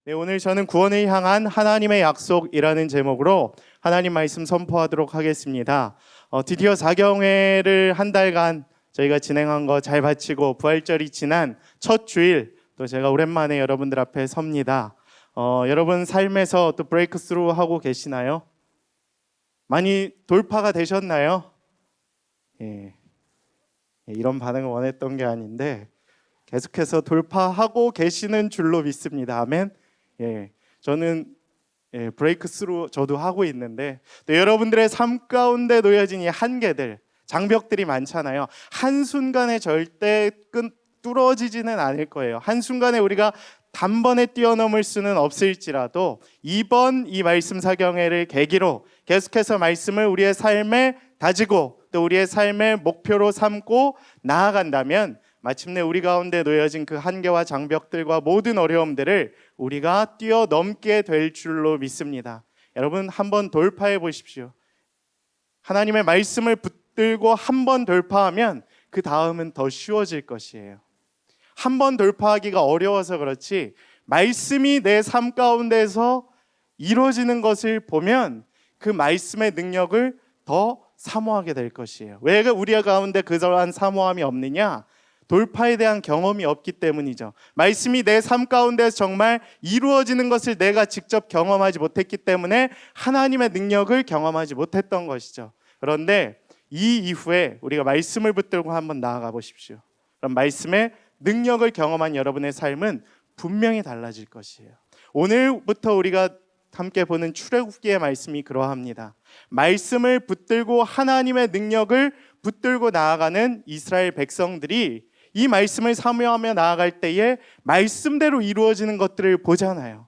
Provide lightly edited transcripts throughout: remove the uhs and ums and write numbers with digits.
네, 오늘 저는 구원을 향한 하나님의 약속이라는 제목으로 하나님 말씀 선포하도록 하겠습니다. 드디어 사경회를 한 달간 저희가 진행한 거 잘 마치고 부활절이 지난 첫 주일 또 제가 오랜만에 여러분들 앞에 섭니다. 여러분 삶에서 또 브레이크 스루 하고 계시나요? 많이 돌파가 되셨나요? 예, 이런 반응을 원했던 게 아닌데 계속해서 돌파하고 계시는 줄로 믿습니다. 아멘. 저는 브레이크 스루 저도 하고 있는데 또 여러분들의 삶 가운데 놓여진 이 한계들, 장벽들이 많잖아요. 한순간에 절대 뚫어지지는 않을 거예요. 한순간에 우리가 단번에 뛰어넘을 수는 없을지라도 이번 이 말씀 사경회를 계기로 계속해서 말씀을 우리의 삶에 다지고 또 우리의 삶의 목표로 삼고 나아간다면 마침내 우리 가운데 놓여진 그 한계와 장벽들과 모든 어려움들을 우리가 뛰어넘게 될 줄로 믿습니다. 여러분 한번 돌파해 보십시오. 하나님의 말씀을 붙들고 한번 돌파하면 그 다음은 더 쉬워질 것이에요. 한번 돌파하기가 어려워서 그렇지 말씀이 내 삶 가운데서 이루어지는 것을 보면 그 말씀의 능력을 더 사모하게 될 것이에요. 왜 우리 가운데 그러한 사모함이 없느냐? 돌파에 대한 경험이 없기 때문이죠. 말씀이 내 삶 가운데서 정말 이루어지는 것을 내가 직접 경험하지 못했기 때문에 하나님의 능력을 경험하지 못했던 것이죠. 그런데 이 이후에 우리가 말씀을 붙들고 한번 나아가 보십시오. 그럼 말씀의 능력을 경험한 여러분의 삶은 분명히 달라질 것이에요. 오늘부터 우리가 함께 보는 출애굽기의 말씀이 그러합니다. 말씀을 붙들고 하나님의 능력을 붙들고 나아가는 이스라엘 백성들이 이 말씀을 사모하며 나아갈 때에 말씀대로 이루어지는 것들을 보잖아요.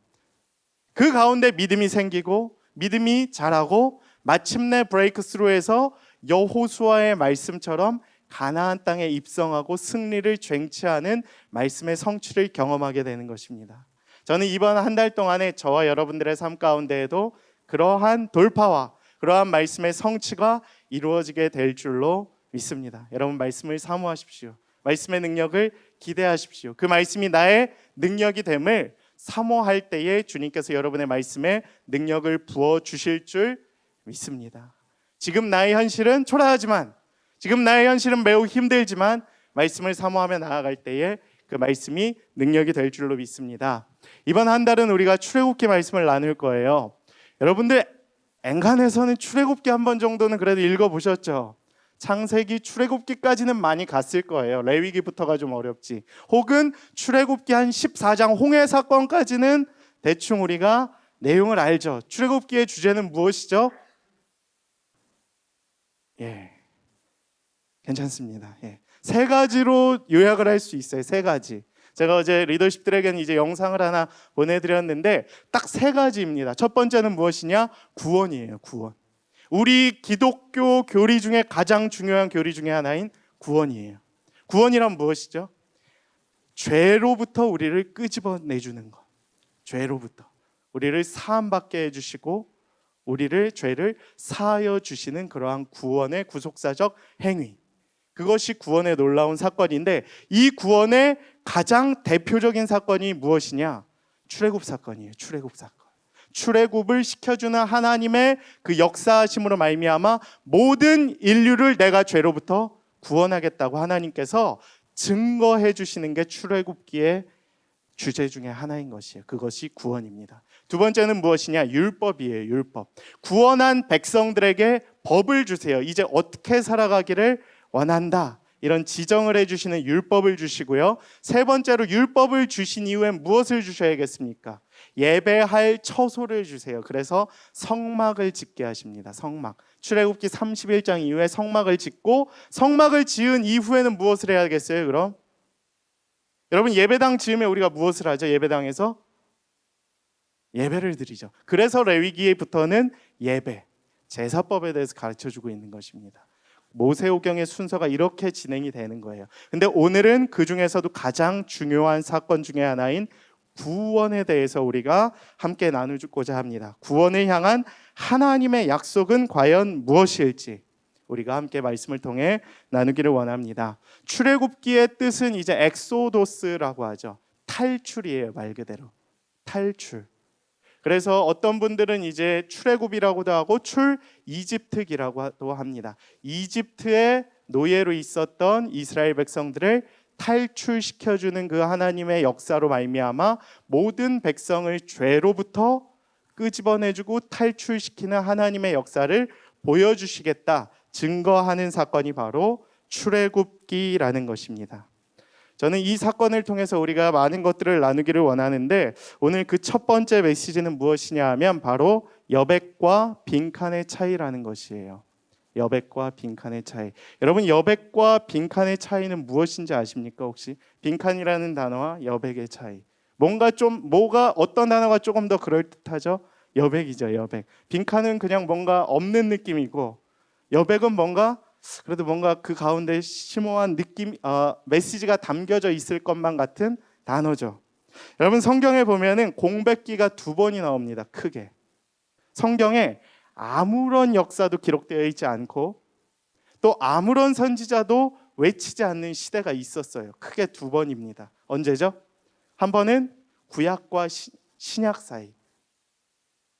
그 가운데 믿음이 생기고 믿음이 자라고 마침내 브레이크 스루에서 여호수아의 말씀처럼 가나안 땅에 입성하고 승리를 쟁취하는 말씀의 성취를 경험하게 되는 것입니다. 저는 이번 한 달 동안에 저와 여러분들의 삶 가운데에도 그러한 돌파와 그러한 말씀의 성취가 이루어지게 될 줄로 믿습니다. 여러분 말씀을 사모하십시오. 말씀의 능력을 기대하십시오. 그 말씀이 나의 능력이 됨을 사모할 때에 주님께서 여러분의 말씀에 능력을 부어주실 줄 믿습니다. 지금 나의 현실은 초라하지만 지금 나의 현실은 매우 힘들지만 말씀을 사모하며 나아갈 때에 그 말씀이 능력이 될 줄로 믿습니다. 이번 한 달은 우리가 출애굽기 말씀을 나눌 거예요. 여러분들 엔간에서는 출애굽기 한 번 정도는 그래도 읽어보셨죠? 창세기 출애굽기까지는 많이 갔을 거예요. 레위기부터가 좀 어렵지. 혹은 출애굽기 한 14장 홍해 사건까지는 대충 우리가 내용을 알죠. 출애굽기의 주제는 무엇이죠? 괜찮습니다. 세 가지로 요약을 할 수 있어요. 세 가지. 제가 어제 리더십들에게는 이제 영상을 하나 보내드렸는데 딱 세 가지입니다. 첫 번째는 무엇이냐? 구원이에요. 구원. 우리 기독교 교리 중에 가장 중요한 교리 중에 하나인 구원이에요. 구원이란 무엇이죠? 죄로부터 우리를 끄집어내주는 것. 죄로부터 우리를 사함받게 해주시고 우리를 죄를 사하여 주시는 그러한 구원의 구속사적 행위. 그것이 구원의 놀라운 사건인데 이 구원의 가장 대표적인 사건이 무엇이냐? 출애굽 사건이에요. 출애굽 사건. 출애굽을 시켜주는 하나님의 그 역사하심으로 말미암아 모든 인류를 내가 죄로부터 구원하겠다고 하나님께서 증거해 주시는 게 출애굽기의 주제 중에 하나인 것이에요. 그것이 구원입니다. 두 번째는 무엇이냐? 율법이에요. 율법. 구원한 백성들에게 법을 주세요. 이제 어떻게 살아가기를 원한다. 이런 지정을 해주시는 율법을 주시고요. 세 번째로 율법을 주신 이후에 무엇을 주셔야겠습니까? 예배할 처소를 주세요. 그래서 성막을 짓게 하십니다. 성막. 출애굽기 31장 이후에 성막을 짓고 성막을 지은 이후에는 무엇을 해야겠어요? 그럼 여러분 예배당 지으면 우리가 무엇을 하죠? 예배당에서 예배를 드리죠. 그래서 레위기부터는 예배, 제사법에 대해서 가르쳐주고 있는 것입니다. 모세오경의 순서가 이렇게 진행이 되는 거예요. 근데 오늘은 그 중에서도 가장 중요한 사건 중에 하나인 구원에 대해서 우리가 함께 나누고자 합니다. 구원을 향한 하나님의 약속은 과연 무엇일지 우리가 함께 말씀을 통해 나누기를 원합니다. 출애굽기의 뜻은 이제 엑소도스라고 하죠. 탈출이에요. 말 그대로 탈출. 그래서 어떤 분들은 이제 출애굽이라고도 하고 출이집트기라고도 합니다. 이집트의 노예로 있었던 이스라엘 백성들을 탈출시켜주는 그 하나님의 역사로 말미암아 모든 백성을 죄로부터 끄집어내주고 탈출시키는 하나님의 역사를 보여주시겠다 증거하는 사건이 바로 출애굽기라는 것입니다. 저는 이 사건을 통해서 우리가 많은 것들을 나누기를 원하는데 오늘 그 첫 번째 메시지는 무엇이냐 하면 바로 여백과 빈칸의 차이라는 것이에요. 여백과 빈칸의 차이. 여러분, 여백과 빈칸의 차이는 무엇인지 아십니까? 혹시 빈칸이라는 단어와 여백의 차이. 어떤 단어가 조금 더 그럴듯하죠? 여백이죠, 여백. 빈칸은 그냥 뭔가 없는 느낌이고, 여백은 뭔가 그 가운데 심오한 느낌, 메시지가 담겨져 있을 것만 같은 단어죠. 여러분, 성경에 보면은 공백기가 2번이 나옵니다. 크게. 성경에 아무런 역사도 기록되어 있지 않고 또 아무런 선지자도 외치지 않는 시대가 있었어요. 크게 2번입니다. 언제죠? 한 번은 구약과 신약 사이.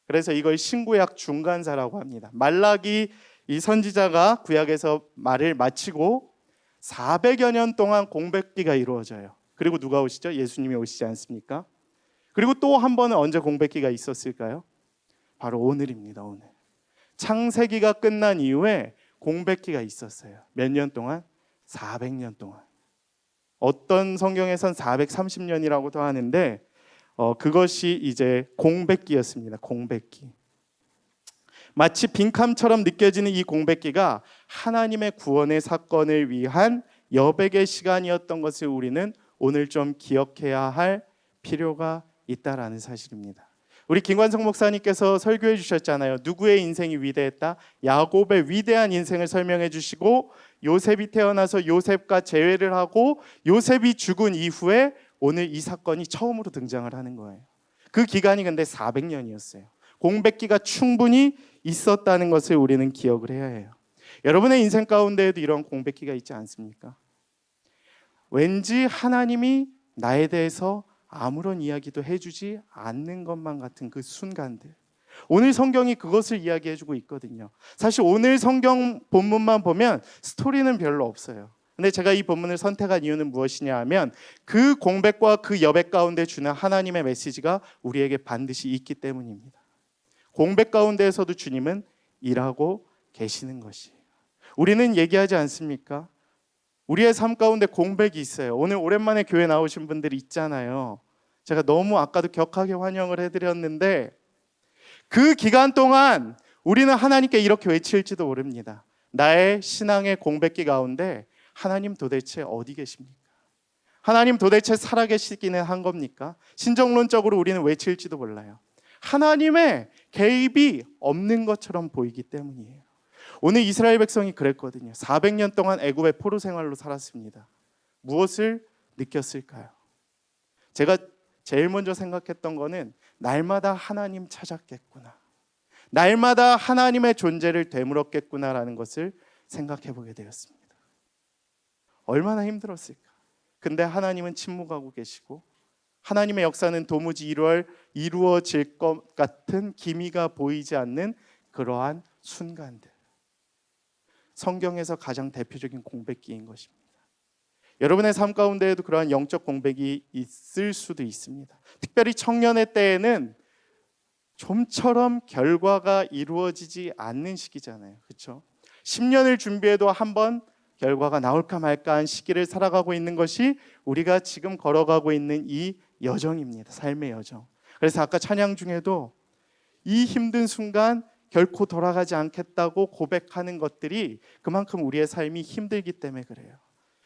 그래서 이걸 신구약 중간사라고 합니다. 말라기 이 선지자가 구약에서 말을 마치고 400여 년 동안 공백기가 이루어져요. 그리고 누가 오시죠? 예수님이 오시지 않습니까? 그리고 또 한 번은 언제 공백기가 있었을까요? 바로 오늘입니다. 오늘. 창세기가 끝난 이후에 공백기가 있었어요. 몇 년 동안? 400년 동안. 어떤 성경에선 430년이라고도 하는데 그것이 이제 공백기였습니다. 공백기. 마치 빈칸처럼 느껴지는 이 공백기가 하나님의 구원의 사건을 위한 여백의 시간이었던 것을 우리는 오늘 좀 기억해야 할 필요가 있다라는 사실입니다. 우리 김관성 목사님께서 설교해 주셨잖아요. 누구의 인생이 위대했다? 야곱의 위대한 인생을 설명해 주시고 요셉이 태어나서 요셉과 재회를 하고 요셉이 죽은 이후에 오늘 이 사건이 처음으로 등장을 하는 거예요. 그 기간이 근데 400년이었어요. 공백기가 충분히 있었다는 것을 우리는 기억을 해야 해요. 여러분의 인생 가운데에도 이런 공백기가 있지 않습니까? 왠지 하나님이 나에 대해서 아무런 이야기도 해주지 않는 것만 같은 그 순간들. 오늘 성경이 그것을 이야기해주고 있거든요. 사실 오늘 성경 본문만 보면 스토리는 별로 없어요. 근데 제가 이 본문을 선택한 이유는 무엇이냐 하면 그 공백과 그 여백 가운데 주는 하나님의 메시지가 우리에게 반드시 있기 때문입니다. 공백 가운데에서도 주님은 일하고 계시는 것이에요. 우리는 얘기하지 않습니까? 우리의 삶 가운데 공백이 있어요. 오늘 오랜만에 교회 나오신 분들이 있잖아요. 제가 너무 아까도 격하게 환영을 해드렸는데 그 기간 동안 우리는 하나님께 이렇게 외칠지도 모릅니다. 나의 신앙의 공백기 가운데 하나님 도대체 어디 계십니까? 하나님 도대체 살아계시기는 한 겁니까? 신정론적으로 우리는 외칠지도 몰라요. 하나님의 개입이 없는 것처럼 보이기 때문이에요. 오늘 이스라엘 백성이 그랬거든요. 400년 동안 애굽의 포로 생활로 살았습니다. 무엇을 느꼈을까요? 제가 제일 먼저 생각했던 거는 날마다 하나님 찾았겠구나. 날마다 하나님의 존재를 되물었겠구나라는 것을 생각해 보게 되었습니다. 얼마나 힘들었을까? 근데 하나님은 침묵하고 계시고 하나님의 역사는 도무지 이루어질 것 같은 기미가 보이지 않는 그러한 순간들. 성경에서 가장 대표적인 공백기인 것입니다. 여러분의 삶 가운데에도 그러한 영적 공백이 있을 수도 있습니다. 특별히 청년의 때에는 좀처럼 결과가 이루어지지 않는 시기잖아요. 그렇죠? 10년을 준비해도 한번 결과가 나올까 말까 한 시기를 살아가고 있는 것이 우리가 지금 걸어가고 있는 이 여정입니다. 삶의 여정. 그래서 아까 찬양 중에도 이 힘든 순간 결코 돌아가지 않겠다고 고백하는 것들이 그만큼 우리의 삶이 힘들기 때문에 그래요.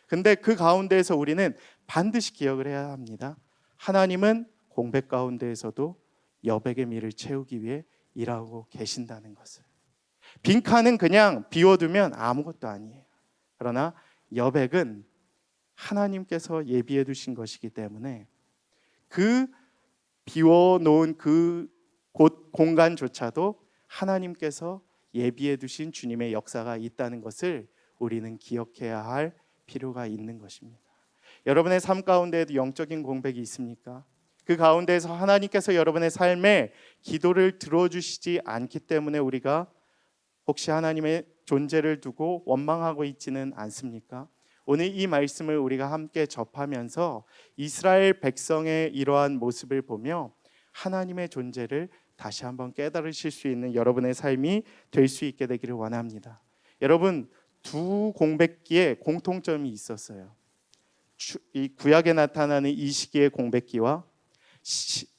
근데 그 가운데에서 우리는 반드시 기억을 해야 합니다. 하나님은 공백 가운데에서도 여백의 미를 채우기 위해 일하고 계신다는 것을. 빈칸은 그냥 비워두면 아무것도 아니에요. 그러나 여백은 하나님께서 예비해 두신 것이기 때문에 그 비워놓은 그 곳 공간조차도 하나님께서 예비해 두신 주님의 역사가 있다는 것을 우리는 기억해야 할 필요가 있는 것입니다. 여러분의 삶 가운데에도 영적인 공백이 있습니까? 그 가운데에서 하나님께서 여러분의 삶에 기도를 들어주시지 않기 때문에 우리가 혹시 하나님의 존재를 두고 원망하고 있지는 않습니까? 오늘 이 말씀을 우리가 함께 접하면서 이스라엘 백성의 이러한 모습을 보며 하나님의 존재를 다시 한번 깨달으실 수 있는 여러분의 삶이 될 수 있게 되기를 원합니다. 여러분, 두 공백기에 공통점이 있었어요. 이 구약에 나타나는 이 시기의 공백기와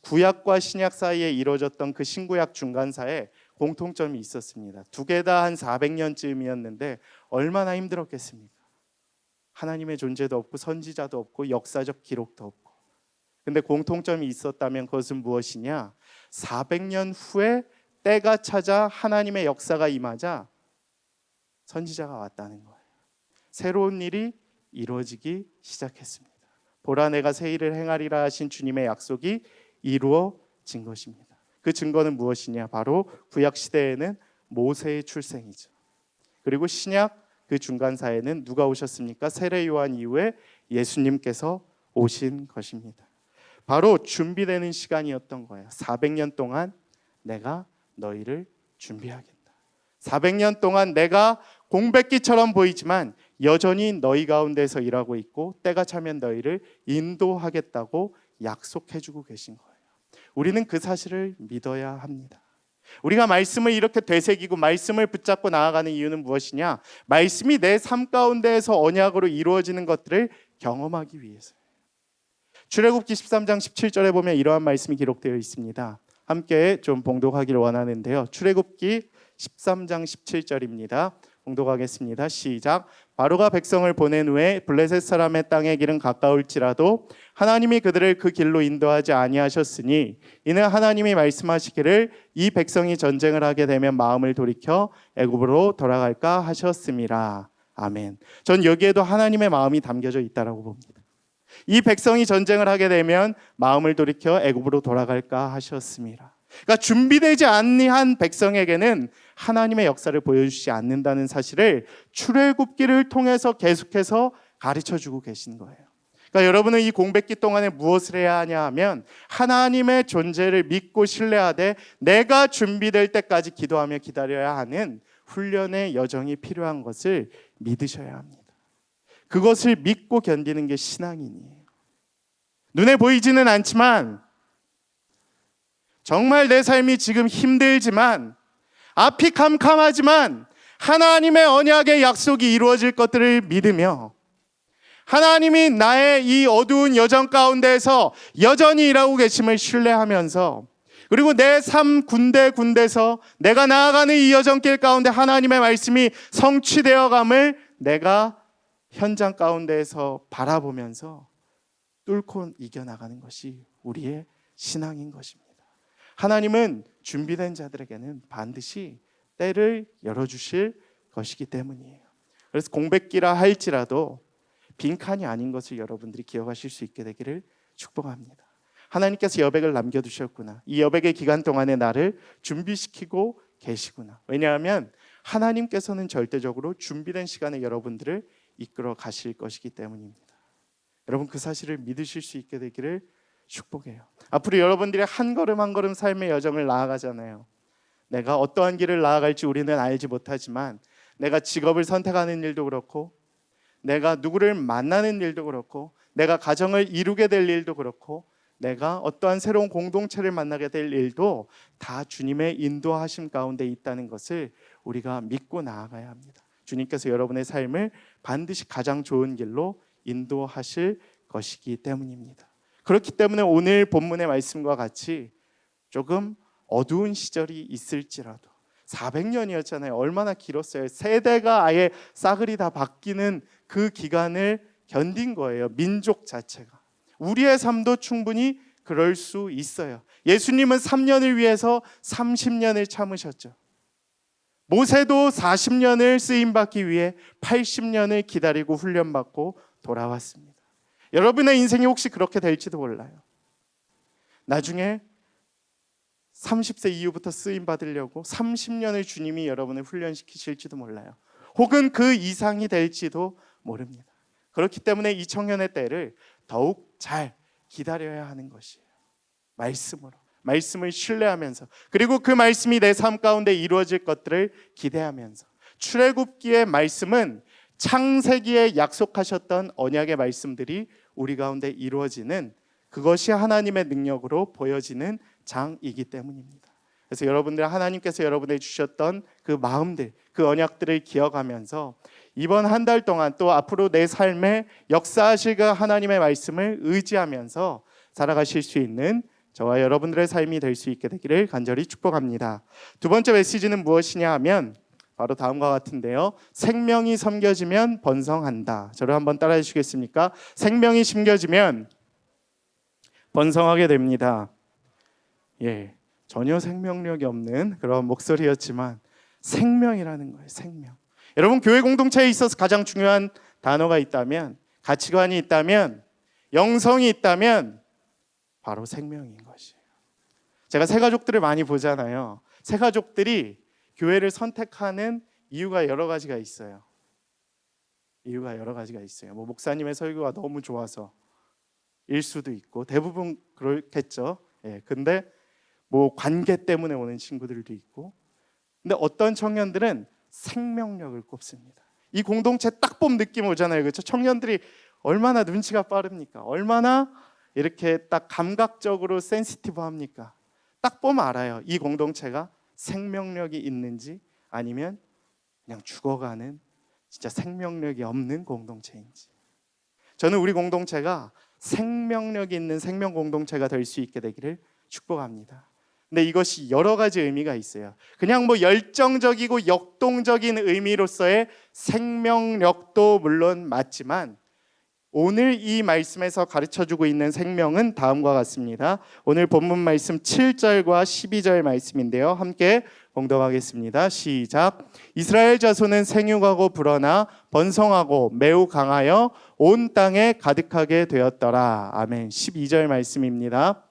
구약과 신약 사이에 이루어졌던 그 신구약 중간사에 공통점이 있었습니다. 두 개 다 한 400년쯤이었는데 얼마나 힘들었겠습니까? 하나님의 존재도 없고 선지자도 없고 역사적 기록도 없고. 근데 공통점이 있었다면 그것은 무엇이냐? 400년 후에 때가 찾아 하나님의 역사가 임하자 선지자가 왔다는 거예요. 새로운 일이 이루어지기 시작했습니다. 보라 내가 새 일을 행하리라 하신 주님의 약속이 이루어진 것입니다. 그 증거는 무엇이냐? 바로 구약 시대에는 모세의 출생이죠. 그리고 신약 그 중간사에는 누가 오셨습니까? 세례 요한 이후에 예수님께서 오신 것입니다. 바로 준비되는 시간이었던 거예요. 400년 동안 내가 너희를 준비하겠다. 400년 동안 내가 공백기처럼 보이지만 여전히 너희 가운데서 일하고 있고 때가 차면 너희를 인도하겠다고 약속해주고 계신 거예요. 우리는 그 사실을 믿어야 합니다. 우리가 말씀을 이렇게 되새기고 말씀을 붙잡고 나아가는 이유는 무엇이냐? 말씀이 내 삶 가운데에서 언약으로 이루어지는 것들을 경험하기 위해서예요. 출애굽기 13장 17절에 보면 이러한 말씀이 기록되어 있습니다. 함께 좀 봉독하기를 원하는데요. 출애굽기 13장 17절입니다. 봉독하겠습니다. 시작. 바로가 백성을 보낸 후에 블레셋 사람의 땅의 길은 가까울지라도 하나님이 그들을 그 길로 인도하지 아니하셨으니 이는 하나님이 말씀하시기를 이 백성이 전쟁을 하게 되면 마음을 돌이켜 애굽으로 돌아갈까 하셨음이라. 아멘. 전 여기에도 하나님의 마음이 담겨져 있다라고 봅니다. 이 백성이 전쟁을 하게 되면 마음을 돌이켜 애굽으로 돌아갈까 하셨습니다. 그러니까 준비되지 아니한 백성에게는 하나님의 역사를 보여주지 않는다는 사실을 출애굽기를 통해서 계속해서 가르쳐주고 계신 거예요. 그러니까 여러분은 이 공백기 동안에 무엇을 해야 하냐 하면 하나님의 존재를 믿고 신뢰하되 내가 준비될 때까지 기도하며 기다려야 하는 훈련의 여정이 필요한 것을 믿으셔야 합니다. 그것을 믿고 견디는 게 신앙인이에요. 눈에 보이지는 않지만 정말 내 삶이 지금 힘들지만 앞이 캄캄하지만 하나님의 언약의 약속이 이루어질 것들을 믿으며 하나님이 나의 이 어두운 여정 가운데에서 여전히 일하고 계심을 신뢰하면서 그리고 내 삶 군데군데서 내가 나아가는 이 여정길 가운데 하나님의 말씀이 성취되어감을 내가 현장 가운데에서 바라보면서 뚫고 이겨나가는 것이 우리의 신앙인 것입니다. 하나님은 준비된 자들에게는 반드시 때를 열어주실 것이기 때문이에요. 그래서 공백기라 할지라도 빈칸이 아닌 것을 여러분들이 기억하실 수 있게 되기를 축복합니다. 하나님께서 여백을 남겨두셨구나. 이 여백의 기간 동안에 나를 준비시키고 계시구나. 왜냐하면 하나님께서는 절대적으로 준비된 시간에 여러분들을 이끌어 가실 것이기 때문입니다. 여러분 그 사실을 믿으실 수 있게 되기를 축복해요. 앞으로 여러분들이 한 걸음 한 걸음 삶의 여정을 나아가잖아요. 내가 어떠한 길을 나아갈지 우리는 알지 못하지만 내가 직업을 선택하는 일도 그렇고 내가 누구를 만나는 일도 그렇고 내가 가정을 이루게 될 일도 그렇고 내가 어떠한 새로운 공동체를 만나게 될 일도 다 주님의 인도하심 가운데 있다는 것을 우리가 믿고 나아가야 합니다. 주님께서 여러분의 삶을 반드시 가장 좋은 길로 인도하실 것이기 때문입니다. 그렇기 때문에 오늘 본문의 말씀과 같이 조금 어두운 시절이 있을지라도 400년이었잖아요. 얼마나 길었어요. 세대가 아예 싸그리 다 바뀌는 그 기간을 견딘 거예요. 민족 자체가. 우리의 삶도 충분히 그럴 수 있어요. 예수님은 3년을 위해서 30년을 참으셨죠. 모세도 40년을 쓰임받기 위해 80년을 기다리고 훈련받고 돌아왔습니다. 여러분의 인생이 혹시 그렇게 될지도 몰라요. 나중에 30세 이후부터 쓰임 받으려고 30년을 주님이 여러분을 훈련시키실지도 몰라요. 혹은 그 이상이 될지도 모릅니다. 그렇기 때문에 이 청년의 때를 더욱 잘 기다려야 하는 것이에요. 말씀으로, 말씀을 신뢰하면서, 그리고 그 말씀이 내 삶 가운데 이루어질 것들을 기대하면서. 출애굽기의 말씀은 창세기에 약속하셨던 언약의 말씀들이 우리 가운데 이루어지는, 그것이 하나님의 능력으로 보여지는 장이기 때문입니다. 그래서 여러분들, 하나님께서 여러분에게 주셨던 그 마음들, 그 언약들을 기억하면서 이번 한 달 동안 또 앞으로 내 삶에 역사하실 그 하나님의 말씀을 의지하면서 살아가실 수 있는 저와 여러분들의 삶이 될 수 있게 되기를 간절히 축복합니다. 두 번째 메시지는 무엇이냐 하면 바로 다음과 같은데요. 생명이 섬겨지면 번성한다. 저를 한번 따라해 주시겠습니까? 생명이 심겨지면 번성하게 됩니다. 예, 전혀 생명력이 없는 그런 목소리였지만 생명이라는 거예요. 생명. 여러분, 교회 공동체에 있어서 가장 중요한 단어가 있다면, 가치관이 있다면, 영성이 있다면 바로 생명인 것이에요. 제가 새가족들을 많이 보잖아요. 새가족들이 교회를 선택하는 이유가 여러 가지가 있어요. 뭐 목사님의 설교가 너무 좋아서 일 수도 있고, 대부분 그렇겠죠. 예, 근데 뭐 관계 때문에 오는 친구들도 있고, 근데 어떤 청년들은 생명력을 꼽습니다. 이 공동체 딱 보면 느낌 오잖아요. 그렇죠? 청년들이 얼마나 눈치가 빠릅니까? 얼마나 이렇게 딱 감각적으로 센시티브합니까? 딱 보면 알아요. 이 공동체가 생명력이 있는지 아니면 그냥 죽어가는 진짜 생명력이 없는 공동체인지. 저는 우리 공동체가 생명력이 있는 생명 공동체가 될 수 있게 되기를 축복합니다. 근데 이것이 여러 가지 의미가 있어요. 그냥 뭐 열정적이고 역동적인 의미로서의 생명력도 물론 맞지만, 오늘 이 말씀에서 가르쳐주고 있는 생명은 다음과 같습니다. 오늘 본문 말씀 7절과 12절 말씀인데요. 함께 봉독하겠습니다. 시작. 이스라엘 자손은 생육하고 불어나 번성하고 매우 강하여 온 땅에 가득하게 되었더라. 아멘. 12절 말씀입니다.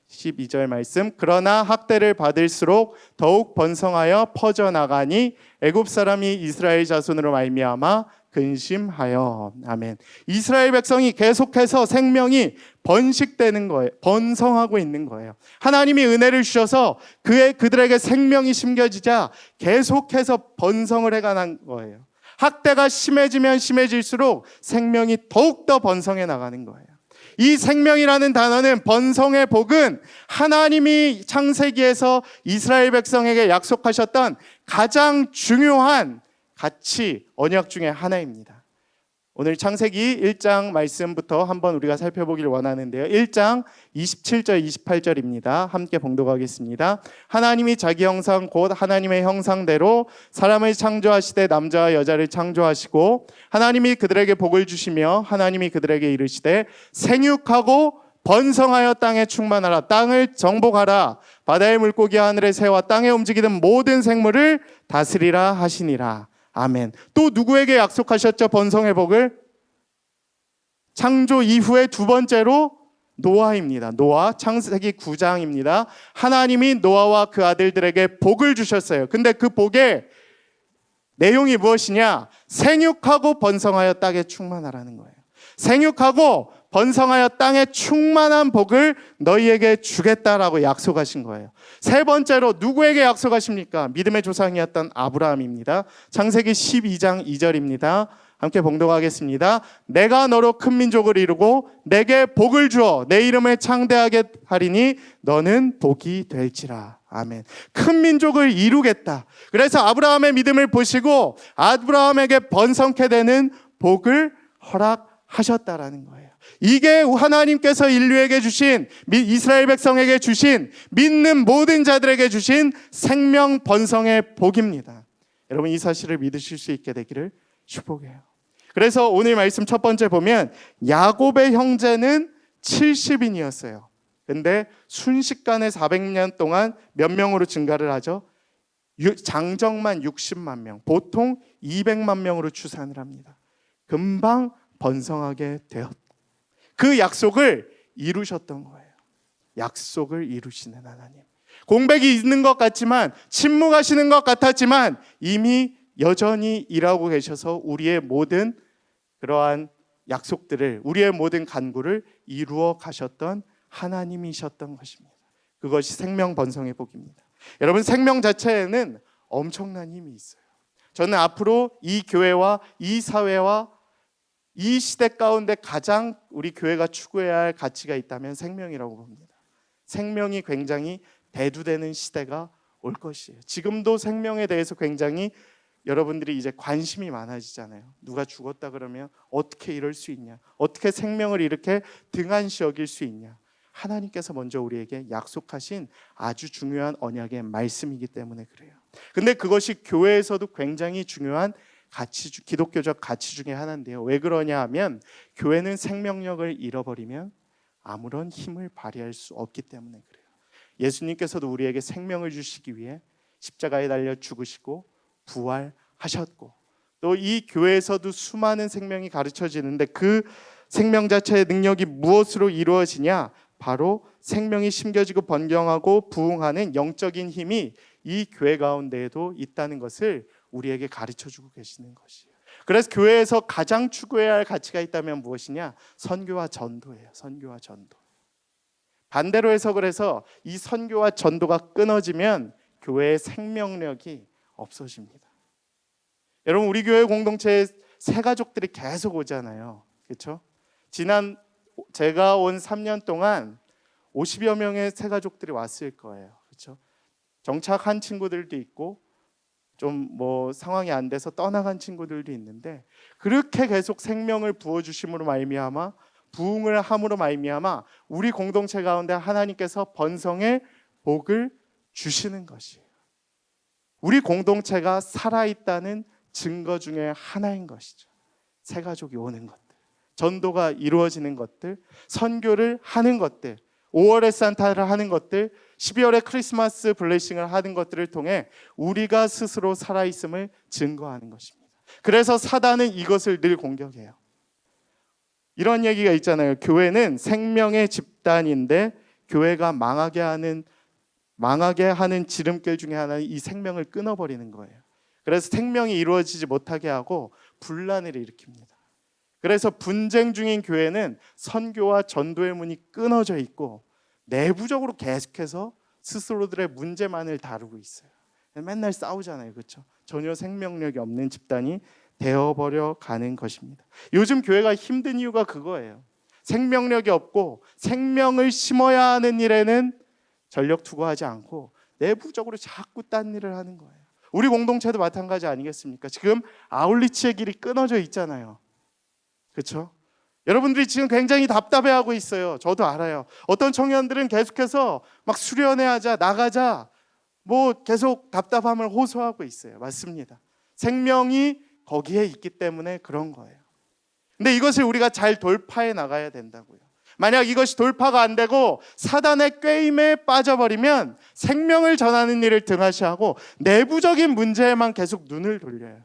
12절 말씀. 그러나 학대를 받을수록 더욱 번성하여 퍼져나가니 애굽 사람이 이스라엘 자손으로 말미암아 근심하여. 아멘. 이스라엘 백성이 계속해서 생명이 번식되는 거예요. 번성하고 있는 거예요. 하나님이 은혜를 주셔서 그들에게 생명이 심겨지자 계속해서 번성을 해가는 거예요. 학대가 심해지면 심해질수록 생명이 더욱더 번성해 나가는 거예요. 이 생명이라는 단어는, 번성의 복은 하나님이 창세기에서 이스라엘 백성에게 약속하셨던 가장 중요한 가치, 언약 중에 하나입니다. 오늘 창세기 1장 말씀부터 한번 우리가 살펴보기를 원하는데요. 1장 27절 28절입니다. 함께 봉독하겠습니다. 하나님이 자기 형상 곧 하나님의 형상대로 사람을 창조하시되 남자와 여자를 창조하시고, 하나님이 그들에게 복을 주시며 하나님이 그들에게 이르시되 생육하고 번성하여 땅에 충만하라. 땅을 정복하라. 바다의 물고기 하늘의 새와 땅에 움직이는 모든 생물을 다스리라 하시니라. 아멘. 또 누구에게 약속하셨죠? 번성의 복을? 창조 이후에 두 번째로 노아입니다. 노아, 창세기 9장입니다. 하나님이 노아와 그 아들들에게 복을 주셨어요. 근데 그 복의 내용이 무엇이냐? 생육하고 번성하여 땅에 충만하라는 거예요. 생육하고 번성하여 땅에 충만한 복을 너희에게 주겠다라고 약속하신 거예요. 세 번째로 누구에게 약속하십니까? 믿음의 조상이었던 아브라함입니다. 창세기 12장 2절입니다. 함께 봉독하겠습니다. 내가 너로 큰 민족을 이루고 내게 복을 주어 내 이름을 창대하게 하리니 너는 복이 될지라. 아멘. 큰 민족을 이루겠다. 그래서 아브라함의 믿음을 보시고 아브라함에게 번성케 되는 복을 허락하셨다라는 거예요. 이게 하나님께서 인류에게 주신, 이스라엘 백성에게 주신, 믿는 모든 자들에게 주신 생명 번성의 복입니다. 여러분, 이 사실을 믿으실 수 있게 되기를 축복해요. 그래서 오늘 말씀 첫 번째 보면 야곱의 형제는 70인이었어요. 근데 순식간에 400년 동안 몇 명으로 증가를 하죠? 장정만 60만 명, 보통 200만 명으로 추산을 합니다. 금방 번성하게 되었다. 그 약속을 이루셨던 거예요. 약속을 이루시는 하나님. 공백이 있는 것 같지만, 침묵하시는 것 같았지만 이미 여전히 일하고 계셔서 우리의 모든 그러한 약속들을, 우리의 모든 간구를 이루어 가셨던 하나님이셨던 것입니다. 그것이 생명 번성의 복입니다. 여러분, 생명 자체에는 엄청난 힘이 있어요. 저는 앞으로 이 교회와 이 사회와 이 시대 가운데 가장 우리 교회가 추구해야 할 가치가 있다면 생명이라고 봅니다. 생명이 굉장히 대두되는 시대가 올 것이에요. 지금도 생명에 대해서 굉장히 여러분들이 이제 관심이 많아지잖아요. 누가 죽었다 그러면 어떻게 이럴 수 있냐? 어떻게 생명을 이렇게 등한시 여길 수 있냐? 하나님께서 먼저 우리에게 약속하신 아주 중요한 언약의 말씀이기 때문에 그래요. 근데 그것이 교회에서도 굉장히 중요한 기독교적 가치 중에 하나인데요. 왜 그러냐 하면 교회는 생명력을 잃어버리면 아무런 힘을 발휘할 수 없기 때문에 그래요. 예수님께서도 우리에게 생명을 주시기 위해 십자가에 달려 죽으시고 부활하셨고, 또 이 교회에서도 수많은 생명이 가르쳐지는데 그 생명 자체의 능력이 무엇으로 이루어지냐? 바로 생명이 심겨지고 번영하고 부흥하는 영적인 힘이 이 교회 가운데에도 있다는 것을 우리에게 가르쳐주고 계시는 것이에요. 그래서 교회에서 가장 추구해야 할 가치가 있다면 무엇이냐? 선교와 전도예요. 선교와 전도. 반대로 해석을 해서 이 선교와 전도가 끊어지면 교회의 생명력이 없어집니다. 여러분, 우리 교회 공동체에 새 가족들이 계속 오잖아요. 그렇죠? 지난 제가 온 3년 동안 50여 명의 새 가족들이 왔을 거예요. 그렇죠? 정착한 친구들도 있고 좀 상황이 안 돼서 떠나간 친구들도 있는데, 그렇게 계속 생명을 부어 주심으로 말미암아 부흥을 함으로 말미암아 우리 공동체 가운데 하나님께서 번성의 복을 주시는 것이에요. 우리 공동체가 살아있다는 증거 중에 하나인 것이죠. 새 가족이 오는 것들, 전도가 이루어지는 것들, 선교를 하는 것들, 5월의 산타를 하는 것들, 12월에 크리스마스 블레싱을 하는 것들을 통해 우리가 스스로 살아있음을 증거하는 것입니다. 그래서 사단은 이것을 늘 공격해요. 이런 얘기가 있잖아요. 교회는 생명의 집단인데 교회가 망하게 하는 지름길 중에 하나는 이 생명을 끊어버리는 거예요. 그래서 생명이 이루어지지 못하게 하고 분란을 일으킵니다. 그래서 분쟁 중인 교회는 선교와 전도의 문이 끊어져 있고 내부적으로 계속해서 스스로들의 문제만을 다루고 있어요. 맨날 싸우잖아요. 그렇죠? 전혀 생명력이 없는 집단이 되어버려 가는 것입니다. 요즘 교회가 힘든 이유가 그거예요. 생명력이 없고 생명을 심어야 하는 일에는 전력 투구하지 않고 내부적으로 자꾸 딴 일을 하는 거예요. 우리 공동체도 마찬가지 아니겠습니까? 지금 아울리치의 길이 끊어져 있잖아요. 그렇죠? 여러분들이 지금 굉장히 답답해하고 있어요. 저도 알아요. 어떤 청년들은 계속해서 막 수련회하자, 나가자, 계속 답답함을 호소하고 있어요. 맞습니다. 생명이 거기에 있기 때문에 그런 거예요. 근데 이것을 우리가 잘 돌파해 나가야 된다고요. 만약 이것이 돌파가 안 되고 사단의 꾀임에 빠져버리면 생명을 전하는 일을 등한시하고 내부적인 문제에만 계속 눈을 돌려요.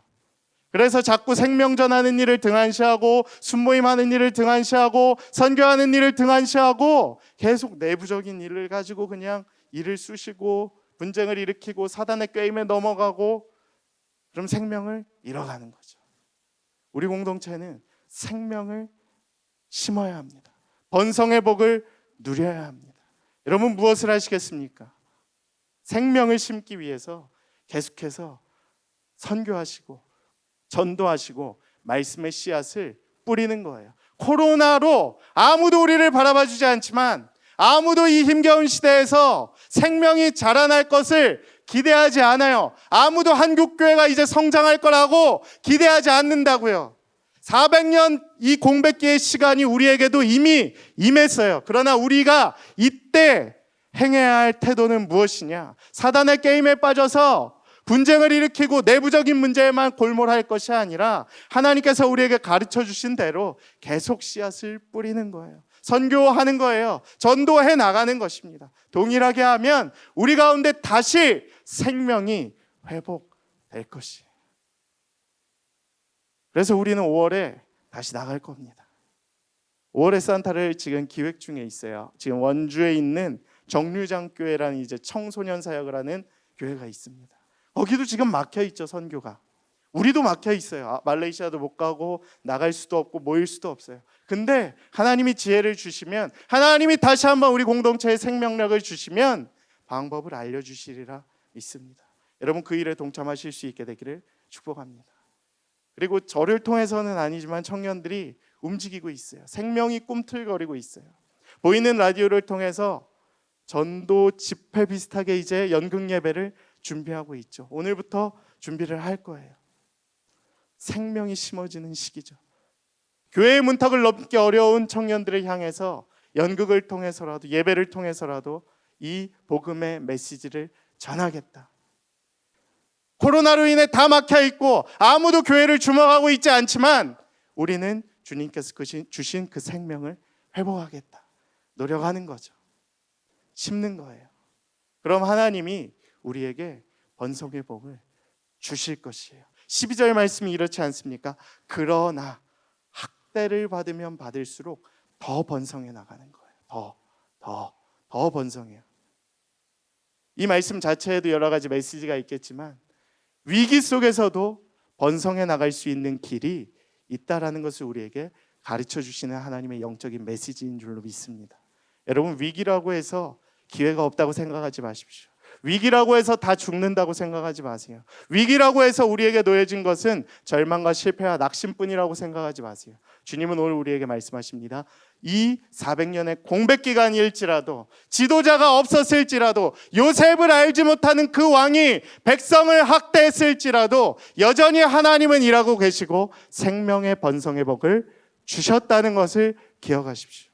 그래서 자꾸 생명 전하는 일을 등한시하고 순모임하는 일을 등한시하고 선교하는 일을 등한시하고 계속 내부적인 일을 가지고 그냥 일을 쑤시고 분쟁을 일으키고 사단의 꾀임에 넘어가고, 그럼 생명을 잃어가는 거죠. 우리 공동체는 생명을 심어야 합니다. 번성의 복을 누려야 합니다. 여러분, 무엇을 하시겠습니까? 생명을 심기 위해서 계속해서 선교하시고 전도하시고 말씀의 씨앗을 뿌리는 거예요. 코로나로 아무도 우리를 바라봐 주지 않지만, 아무도 이 힘겨운 시대에서 생명이 자라날 것을 기대하지 않아요. 아무도 한국교회가 이제 성장할 거라고 기대하지 않는다고요. 400년 이 공백기의 시간이 우리에게도 이미 임했어요. 그러나 우리가 이때 행해야 할 태도는 무엇이냐? 사단의 게임에 빠져서 분쟁을 일으키고 내부적인 문제에만 골몰할 것이 아니라 하나님께서 우리에게 가르쳐 주신 대로 계속 씨앗을 뿌리는 거예요. 선교하는 거예요. 전도해 나가는 것입니다. 동일하게 하면 우리 가운데 다시 생명이 회복될 것이에요. 그래서 우리는 5월에 다시 나갈 겁니다. 5월의 산타를 지금 기획 중에 있어요. 지금 원주에 있는 정류장교회라는 이제 청소년 사역을 하는 교회가 있습니다. 거기도 지금 막혀 있죠, 선교가. 우리도 막혀 있어요. 말레이시아도 못 가고 나갈 수도 없고 모일 수도 없어요. 근데 하나님이 지혜를 주시면, 하나님이 다시 한번 우리 공동체에 생명력을 주시면 방법을 알려주시리라 믿습니다. 여러분 그 일에 동참하실 수 있게 되기를 축복합니다. 그리고 저를 통해서는 아니지만 청년들이 움직이고 있어요. 생명이 꿈틀거리고 있어요. 보이는 라디오를 통해서 전도 집회 비슷하게 이제 연극 예배를 준비하고 있죠. 오늘부터 준비를 할 거예요. 생명이 심어지는 시기죠. 교회의 문턱을 넘기 어려운 청년들을 향해서 연극을 통해서라도, 예배를 통해서라도 이 복음의 메시지를 전하겠다. 코로나로 인해 다 막혀 있고 아무도 교회를 주목하고 있지 않지만 우리는 주님께서 주신 그 생명을 회복하겠다. 노력하는 거죠. 심는 거예요. 그럼 하나님이 우리에게 번성의 복을 주실 것이에요. 12절 말씀이 이렇지 않습니까? 그러나 학대를 받으면 받을수록 더 번성해 나가는 거예요. 더 번성해요. 이 말씀 자체에도 여러 가지 메시지가 있겠지만 위기 속에서도 번성해 나갈 수 있는 길이 있다라는 것을 우리에게 가르쳐 주시는 하나님의 영적인 메시지인 줄로 믿습니다. 여러분 위기라고 해서 기회가 없다고 생각하지 마십시오. 위기라고 해서 다 죽는다고 생각하지 마세요. 위기라고 해서 우리에게 놓여진 것은 절망과 실패와 낙심뿐이라고 생각하지 마세요. 주님은 오늘 우리에게 말씀하십니다. 이 400년의 공백기간일지라도, 지도자가 없었을지라도, 요셉을 알지 못하는 그 왕이 백성을 학대했을지라도 여전히 하나님은 일하고 계시고 생명의 번성의 복을 주셨다는 것을 기억하십시오.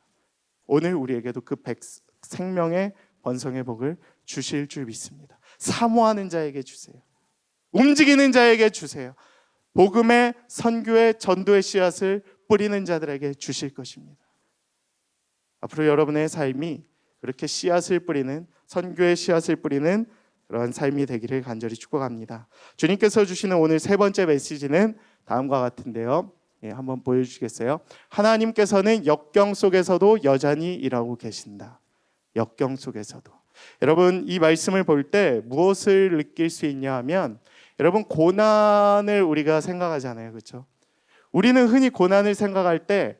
오늘 우리에게도 그 생명의 번성의 복을 주실 줄 믿습니다. 사모하는 자에게 주세요. 움직이는 자에게 주세요. 복음의 선교의 전도의 씨앗을 뿌리는 자들에게 주실 것입니다. 앞으로 여러분의 삶이 그렇게 씨앗을 뿌리는, 선교의 씨앗을 뿌리는 그런 삶이 되기를 간절히 축복합니다. 주님께서 주시는 오늘 세 번째 메시지는 다음과 같은데요. 한번 보여주시겠어요? 하나님께서는 역경 속에서도 여전히 일하고 계신다. 역경 속에서도. 여러분 이 말씀을 볼 때 무엇을 느낄 수 있냐 하면, 여러분 고난을 우리가 생각하잖아요. 그렇죠? 우리는 흔히 고난을 생각할 때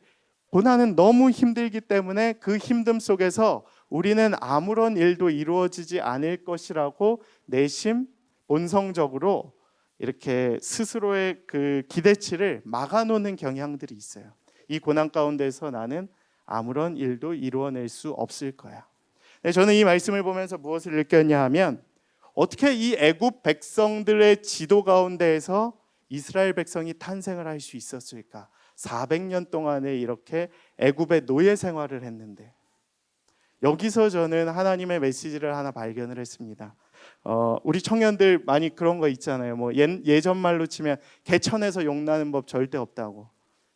고난은 너무 힘들기 때문에 그 힘듦 속에서 우리는 아무런 일도 이루어지지 않을 것이라고 내심 본성적으로 이렇게 스스로의 그 기대치를 막아놓는 경향들이 있어요. 이 고난 가운데서 나는 아무런 일도 이루어낼 수 없을 거야. 저는 이 말씀을 보면서 무엇을 느꼈냐 하면, 어떻게 이 애굽 백성들의 지도 가운데에서 이스라엘 백성이 탄생을 할 수 있었을까? 400년 동안에 이렇게 애굽의 노예 생활을 했는데, 여기서 저는 하나님의 메시지를 하나 발견을 했습니다. 우리 청년들 많이 그런 거 있잖아요. 뭐 예전 말로 치면 개천에서 용나는 법 절대 없다고.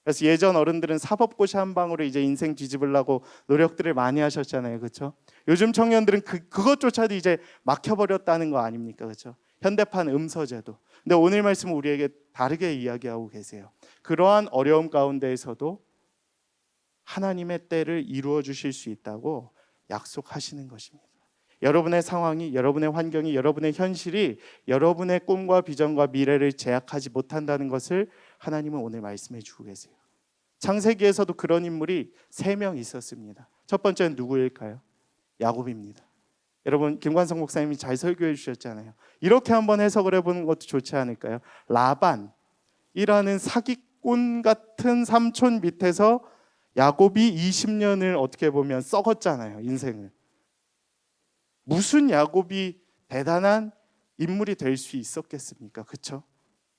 그래서 예전 어른들은 사법고시 한 방으로 이제 인생 뒤집으려고 노력들을 많이 하셨잖아요. 그렇죠? 요즘 청년들은 그것조차도 이제 막혀버렸다는 거 아닙니까? 그렇죠? 현대판 음서제도. 근데 오늘 말씀은 우리에게 다르게 이야기하고 계세요. 그러한 어려움 가운데에서도 하나님의 때를 이루어 주실 수 있다고 약속하시는 것입니다. 여러분의 상황이, 여러분의 환경이, 여러분의 현실이 여러분의 꿈과 비전과 미래를 제약하지 못한다는 것을 하나님은 오늘 말씀해 주고 계세요. 창세기에서도 그런 인물이 3명 있었습니다. 첫 번째는 누구일까요? 야곱입니다. 여러분 김관성 목사님이 잘 설교해 주셨잖아요. 이렇게 한번 해석을 해보는 것도 좋지 않을까요? 라반이라는 사기꾼 같은 삼촌 밑에서 야곱이 20년을 어떻게 보면 썩었잖아요. 인생을. 무슨 야곱이 대단한 인물이 될 수 있었겠습니까? 그렇죠?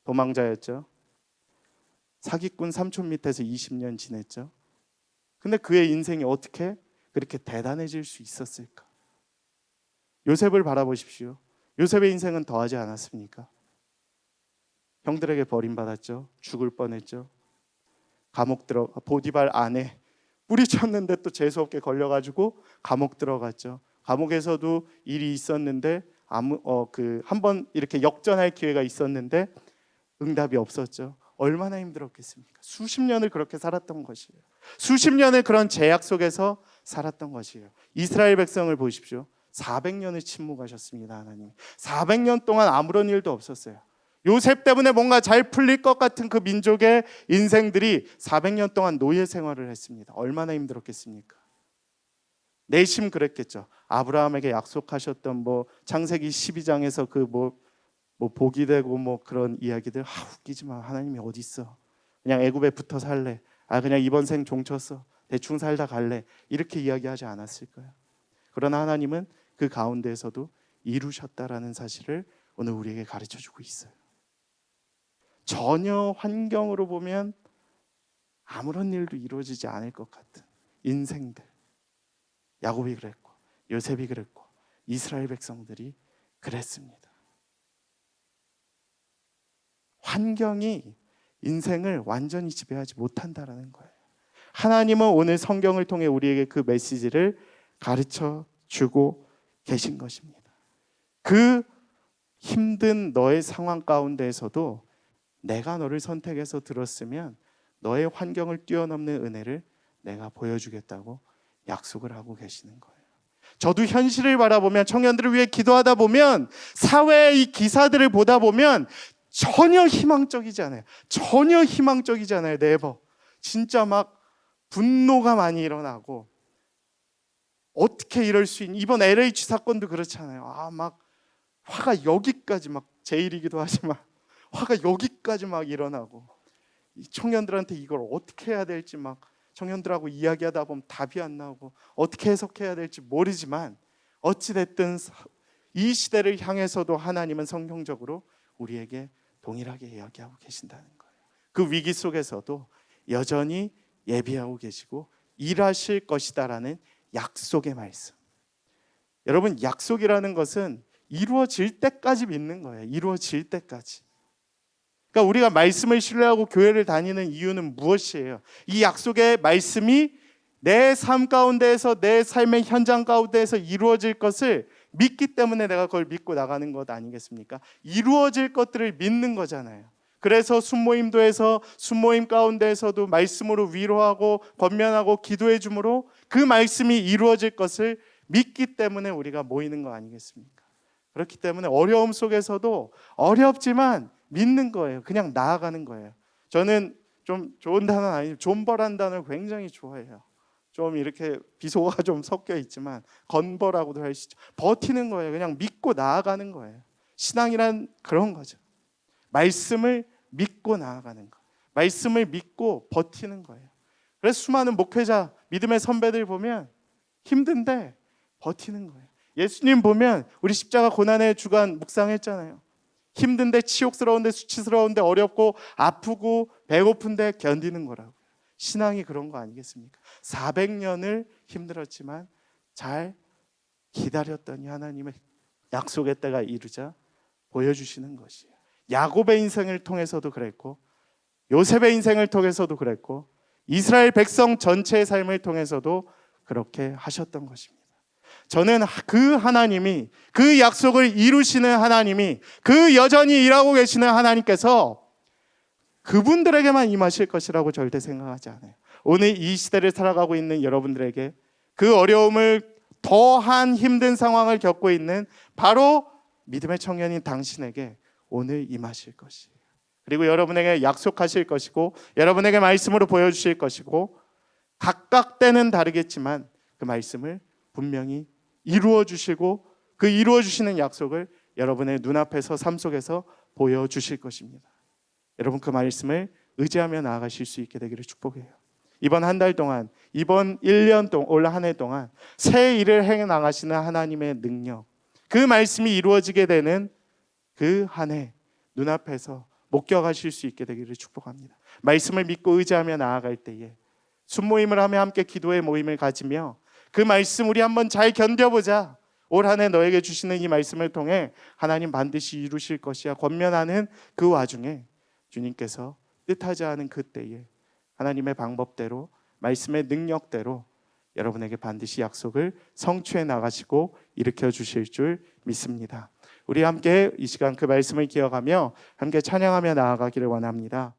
도망자였죠. 사기꾼 삼촌 밑에서 20년 지냈죠. 근데 그의 인생이 어떻게 그렇게 대단해질 수 있었을까? 요셉을 바라보십시오. 요셉의 인생은 더하지 않았습니까? 형들에게 버림받았죠. 죽을 뻔했죠. 감옥 보디발 안에 뿌리쳤는데 또 재수없게 걸려가지고 감옥 들어갔죠. 감옥에서도 일이 있었는데 한번 이렇게 역전할 기회가 있었는데 응답이 없었죠. 얼마나 힘들었겠습니까? 수십 년을 그렇게 살았던 것이에요. 수십 년을 그런 제약 속에서 살았던 것이에요. 이스라엘 백성을 보십시오. 400년을 침묵하셨습니다. 하나님. 400년 동안 아무런 일도 없었어요. 요셉 때문에 뭔가 잘 풀릴 것 같은 그 민족의 인생들이 400년 동안 노예 생활을 했습니다. 얼마나 힘들었겠습니까? 내심 그랬겠죠. 아브라함에게 약속하셨던 뭐 창세기 12장에서 그 뭐 복이 되고 뭐 그런 이야기들, 웃기지 마. 하나님이 어디 있어? 그냥 애굽에 붙어 살래. 그냥 이번 생 종쳤어. 대충 살다 갈래. 이렇게 이야기하지 않았을까요? 그러나 하나님은 그 가운데에서도 이루셨다라는 사실을 오늘 우리에게 가르쳐 주고 있어요. 전혀 환경으로 보면 아무런 일도 이루어지지 않을 것 같은 인생들, 야곱이 그랬고 요셉이 그랬고 이스라엘 백성들이 그랬습니다. 환경이 인생을 완전히 지배하지 못한다라는 거예요. 하나님은 오늘 성경을 통해 우리에게 그 메시지를 가르쳐 주고 계신 것입니다. 그 힘든 너의 상황 가운데에서도 내가 너를 선택해서 들었으면 너의 환경을 뛰어넘는 은혜를 내가 보여주겠다고 약속을 하고 계시는 거예요. 저도 현실을 바라보면, 청년들을 위해 기도하다 보면, 사회의 이 기사들을 보다 보면 전혀 희망적이지 않아요. 전혀 희망적이지 않아요. 네버. 진짜 막 분노가 많이 일어나고, 어떻게 이럴 수 있니? 이번 LH 사건도 그렇잖아요. 막 화가 여기까지, 막 제일이기도 하지만 화가 여기까지 막 일어나고, 이 청년들한테 이걸 어떻게 해야 될지 막 청년들하고 이야기하다 보면 답이 안 나오고 어떻게 해석해야 될지 모르지만, 어찌됐든 이 시대를 향해서도 하나님은 성경적으로 우리에게 동일하게 이야기하고 계신다는 거예요. 그 위기 속에서도 여전히 예비하고 계시고 일하실 것이다라는 약속의 말씀. 여러분, 약속이라는 것은 이루어질 때까지 믿는 거예요. 이루어질 때까지. 그러니까 우리가 말씀을 신뢰하고 교회를 다니는 이유는 무엇이에요? 이 약속의 말씀이 내 삶 가운데에서, 내 삶의 현장 가운데에서 이루어질 것을 믿기 때문에 내가 그걸 믿고 나가는 것 아니겠습니까? 이루어질 것들을 믿는 거잖아요. 그래서 순모임도 해서 순모임 가운데에서도 말씀으로 위로하고 권면하고 기도해 주므로 그 말씀이 이루어질 것을 믿기 때문에 우리가 모이는 거 아니겠습니까? 그렇기 때문에 어려움 속에서도 어렵지만 믿는 거예요. 그냥 나아가는 거예요. 저는 좀 좋은 단어는 아니지만 존버란 단어를 굉장히 좋아해요. 좀 이렇게 비속어가 좀 섞여 있지만 건버라고도 할 수 있죠. 버티는 거예요. 그냥 믿고 나아가는 거예요. 신앙이란 그런 거죠. 말씀을 믿고 나아가는 거. 말씀을 믿고 버티는 거예요. 그래서 수많은 목회자, 믿음의 선배들 보면 힘든데 버티는 거예요. 예수님 보면 우리 십자가 고난의 주간 묵상했잖아요. 힘든데, 치욕스러운데, 수치스러운데, 어렵고 아프고 배고픈데 견디는 거라고요. 신앙이 그런 거 아니겠습니까? 400년을 힘들었지만 잘 기다렸더니 하나님의 약속의 때가 이르자 보여주시는 것이에요. 야곱의 인생을 통해서도 그랬고, 요셉의 인생을 통해서도 그랬고, 이스라엘 백성 전체의 삶을 통해서도 그렇게 하셨던 것입니다. 저는 그 하나님이, 그 약속을 이루시는 하나님이, 그 여전히 일하고 계시는 하나님께서 그분들에게만 임하실 것이라고 절대 생각하지 않아요. 오늘 이 시대를 살아가고 있는 여러분들에게, 그 어려움을 더한 힘든 상황을 겪고 있는 바로 믿음의 청년인 당신에게 오늘 임하실 것이에요. 그리고 여러분에게 약속하실 것이고, 여러분에게 말씀으로 보여주실 것이고, 각각 때는 다르겠지만 그 말씀을 분명히 이루어 주시고, 그 이루어 주시는 약속을 여러분의 눈앞에서, 삶 속에서 보여주실 것입니다. 여러분, 그 말씀을 의지하며 나아가실 수 있게 되기를 축복해요. 이번 한 달 동안, 이번 1년 동안, 올 한 해 동안 새 일을 해 나가시는 하나님의 능력, 그 말씀이 이루어지게 되는 그 한 해 눈앞에서 목격하실 수 있게 되기를 축복합니다. 말씀을 믿고 의지하며 나아갈 때에 순모임을 하며 함께 기도의 모임을 가지며 그 말씀 우리 한번 잘 견뎌보자. 올 한 해 너에게 주시는 이 말씀을 통해 하나님 반드시 이루실 것이야 권면하는 그 와중에 주님께서 뜻하지 않은 그때에 하나님의 방법대로, 말씀의 능력대로 여러분에게 반드시 약속을 성취해 나가시고 일으켜 주실 줄 믿습니다. 우리 함께 이 시간 그 말씀을 기억하며 함께 찬양하며 나아가기를 원합니다.